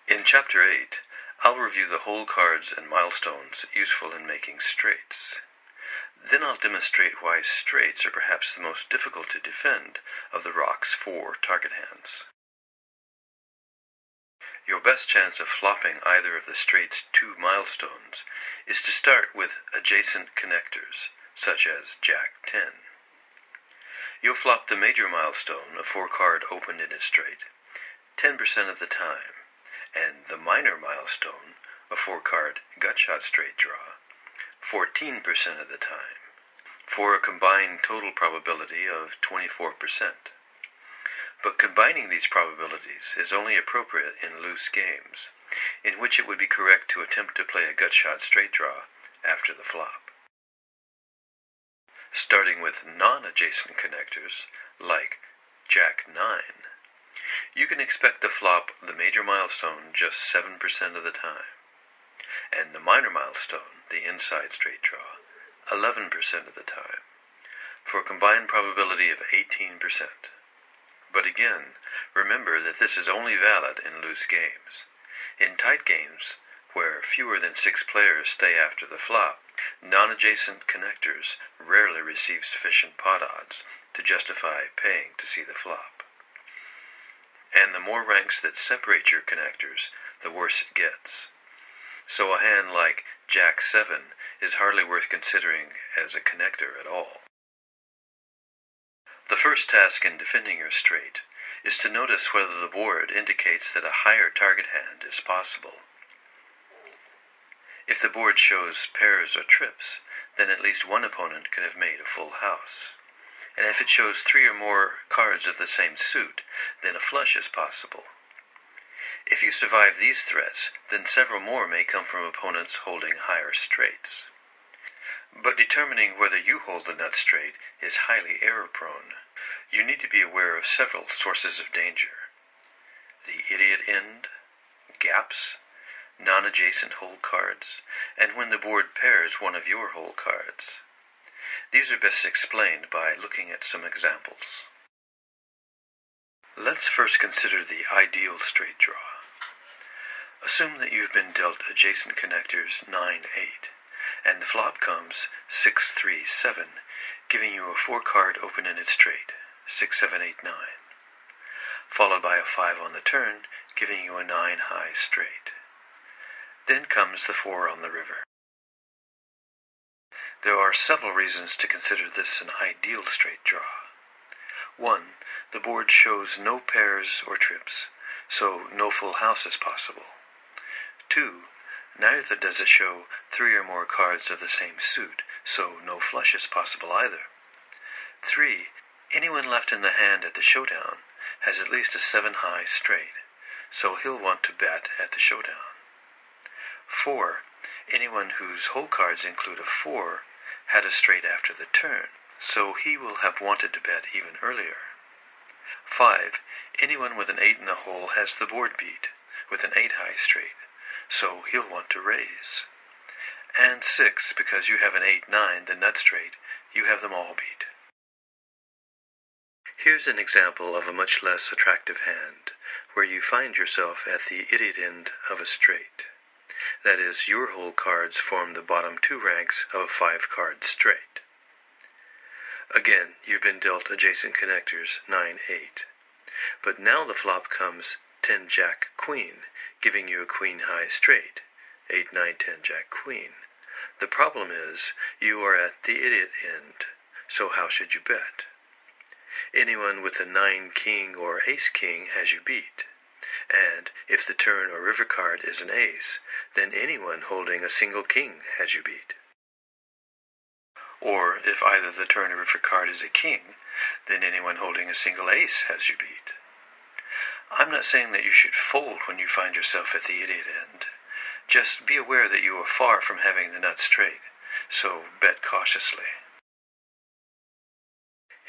In Chapter 8, I'll review the hole cards and milestones useful in making straights. Then I'll demonstrate why straights are perhaps the most difficult to defend of the Rock's 4 target hands. Your best chance of flopping either of the straight's 2 milestones is to start with adjacent connectors, such as Jack 10. You'll flop the major milestone, a 4-card open-ended straight, 10% of the time, and the minor milestone, a 4-card gutshot straight draw, 14% of the time, for a combined total probability of 24%. But combining these probabilities is only appropriate in loose games, in which it would be correct to attempt to play a gutshot straight draw after the flop. Starting with non-adjacent connectors, like Jack 9, you can expect to flop the major milestone just 7% of the time, and the minor milestone, the inside straight draw, 11% of the time, for a combined probability of 18%. But again, remember that this is only valid in loose games. In tight games, where fewer than 6 players stay after the flop, non-adjacent connectors rarely receive sufficient pot odds to justify paying to see the flop. And the more ranks that separate your connectors, the worse it gets. So a hand like Jack 7 is hardly worth considering as a connector at all. The first task in defending your straight is to notice whether the board indicates that a higher target hand is possible. If the board shows pairs or trips, then at least one opponent can have made a full house. And if it shows 3 or more cards of the same suit, then a flush is possible. If you survive these threats, then several more may come from opponents holding higher straights. But determining whether you hold the nut straight is highly error-prone. You need to be aware of several sources of danger: the idiot end, gaps, non-adjacent hole cards, and when the board pairs one of your hole cards. These are best explained by looking at some examples. Let's first consider the ideal straight draw. Assume that you've been dealt adjacent connectors 9-8, and the flop comes 6-3-7, giving you a 4-card open-ended straight, 6-7-8-9, followed by a 5 on the turn, giving you a 9-high straight. Then comes the 4 on the river. There are several reasons to consider this an ideal straight draw. 1. The board shows no pairs or trips, so no full house is possible. 2. Neither does it show 3 or more cards of the same suit, so no flush is possible either. 3. Anyone left in the hand at the showdown has at least a 7-high straight, so he'll want to bet at the showdown. 4. Anyone whose hole cards include a 4 had a straight after the turn, so he will have wanted to bet even earlier. 5. Anyone with an 8 in the hole has the board beat, with an 8-high straight, so he'll want to raise. And 6, because you have an 8-9, the nut straight, you have them all beat. Here's an example of a much less attractive hand, where you find yourself at the idiot end of a straight. That is, your hole cards form the bottom 2 ranks of a 5-card straight. Again, you've been dealt adjacent connectors 9-8. But now the flop comes 10-Jack-Queen, giving you a queen-high straight, 8-9-10-Jack-Queen. The problem is, you are at the idiot end, so how should you bet? Anyone with a 9-King or Ace-King has you beat. And if the turn or river card is an ace, then anyone holding a single king has you beat. Or if either the turn or river card is a king, then anyone holding a single ace has you beat. I'm not saying that you should fold when you find yourself at the idiot end. Just be aware that you are far from having the nut straight, so bet cautiously.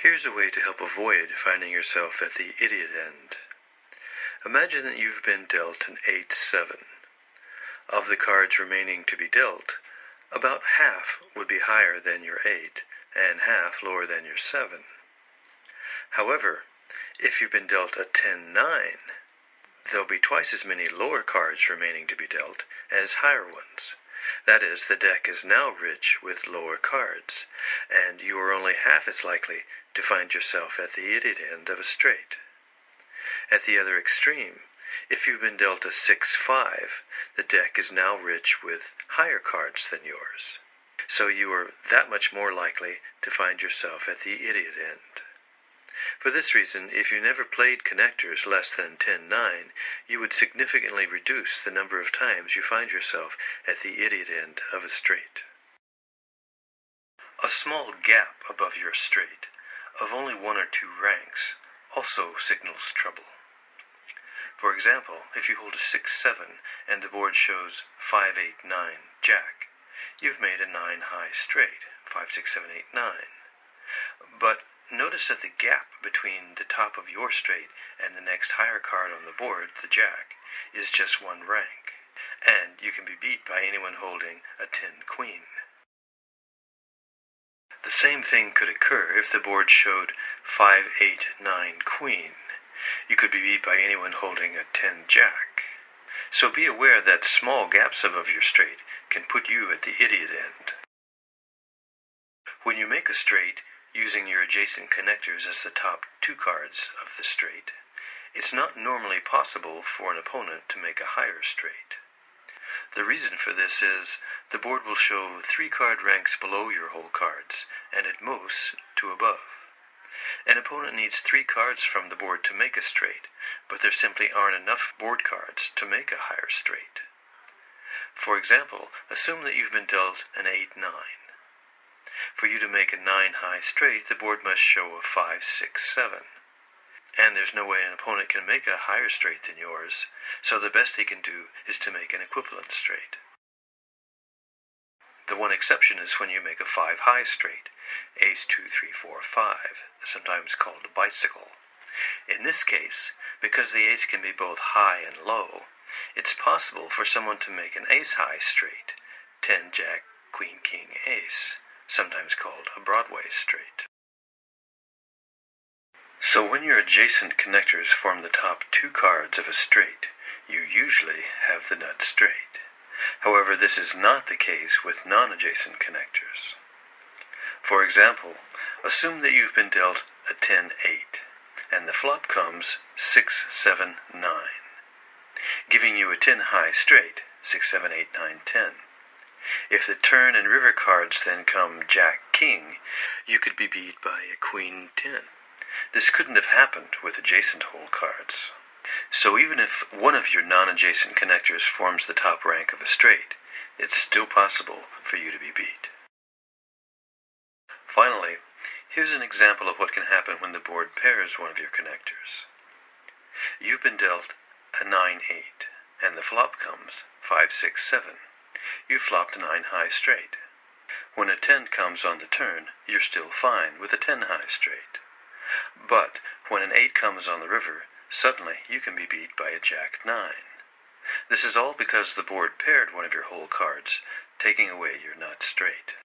Here's a way to help avoid finding yourself at the idiot end. Imagine that you've been dealt an 8-7. Of the cards remaining to be dealt, about half would be higher than your 8, and half lower than your 7. However, if you've been dealt a 10-9, there'll be twice as many lower cards remaining to be dealt as higher ones. That is, the deck is now rich with lower cards, and you are only half as likely to find yourself at the idiot end of a straight. At the other extreme, if you've been dealt a 6-5, the deck is now rich with higher cards than yours. So you are that much more likely to find yourself at the idiot end. For this reason, if you never played connectors less than 10-9, you would significantly reduce the number of times you find yourself at the idiot end of a straight. A small gap above your straight, of only 1 or 2 ranks, also signals trouble. For example, if you hold a 6-7 and the board shows 5-8-9 jack, you've made a 9-high straight, 5-6-7-8-9. But notice that the gap between the top of your straight and the next higher card on the board, the jack, is just 1 rank, and you can be beat by anyone holding a 10-queen. The same thing could occur if the board showed 5-8-9 queen. You could be beat by anyone holding a 10-jack. So be aware that small gaps above your straight can put you at the idiot end. When you make a straight, using your adjacent connectors as the top 2 cards of the straight, it's not normally possible for an opponent to make a higher straight. The reason for this is the board will show 3 card ranks below your whole cards, and at most 2 above. An opponent needs 3 cards from the board to make a straight, but there simply aren't enough board cards to make a higher straight. For example, assume that you've been dealt an 8-9. For you to make a 9-high straight, the board must show a 5-6-7. And there's no way an opponent can make a higher straight than yours, so the best he can do is to make an equivalent straight. The one exception is when you make a 5-high straight, ace 2-3-4-5, sometimes called a bicycle. In this case, because the ace can be both high and low, it's possible for someone to make an ace-high straight, 10-jack, queen-king, ace, sometimes called a Broadway straight. So when your adjacent connectors form the top 2 cards of a straight, you usually have the nut straight. However, this is not the case with non-adjacent connectors. For example, assume that you've been dealt a 10-8, and the flop comes 6-7-9, giving you a 10-high straight, 6-7-8-9-10. If the turn and river cards then come jack-king, you could be beat by a queen-10. This couldn't have happened with adjacent hole cards. So even if one of your non-adjacent connectors forms the top rank of a straight, it's still possible for you to be beat. Finally, here's an example of what can happen when the board pairs one of your connectors. You've been dealt a 9-8, and the flop comes 5-6-7. You flopped a 9-high straight. When a 10 comes on the turn, you're still fine with a 10-high straight. But when an 8 comes on the river, suddenly you can be beat by a jack-9. This is all because the board paired one of your whole cards, taking away your nut straight.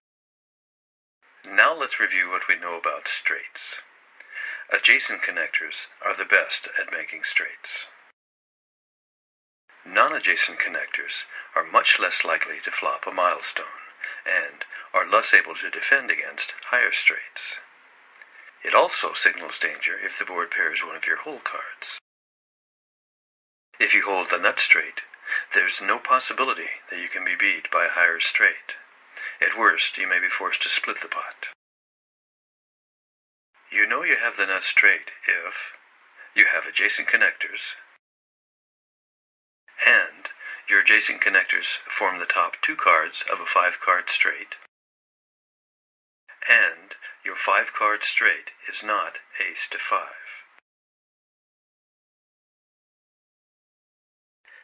Now let's review what we know about straights. Adjacent connectors are the best at making straights. Non-adjacent connectors are much less likely to flop a milestone, and are less able to defend against higher straights. It also signals danger if the board pairs one of your whole cards. If you hold the nut straight, there's no possibility that you can be beat by a higher straight. At worst, you may be forced to split the pot. You know you have the nut straight if you have adjacent connectors, and your adjacent connectors form the top 2 cards of a 5-card straight, and your 5-card straight is not ace to 5.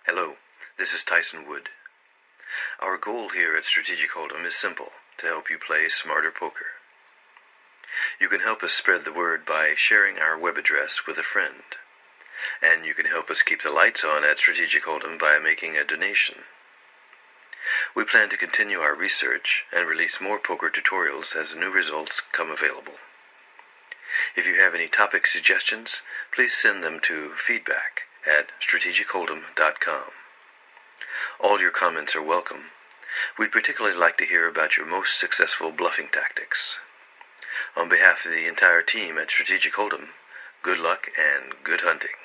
Hello, this is Tyson Wood. Our goal here at Strategic Hold'em is simple, to help you play smarter poker. You can help us spread the word by sharing our web address with a friend. And you can help us keep the lights on at Strategic Hold'em by making a donation. We plan to continue our research and release more poker tutorials as new results come available. If you have any topic suggestions, please send them to at strategichold'em.com. All your comments are welcome. We'd particularly like to hear about your most successful bluffing tactics. On behalf of the entire team at Strategic Hold'em, good luck and good hunting.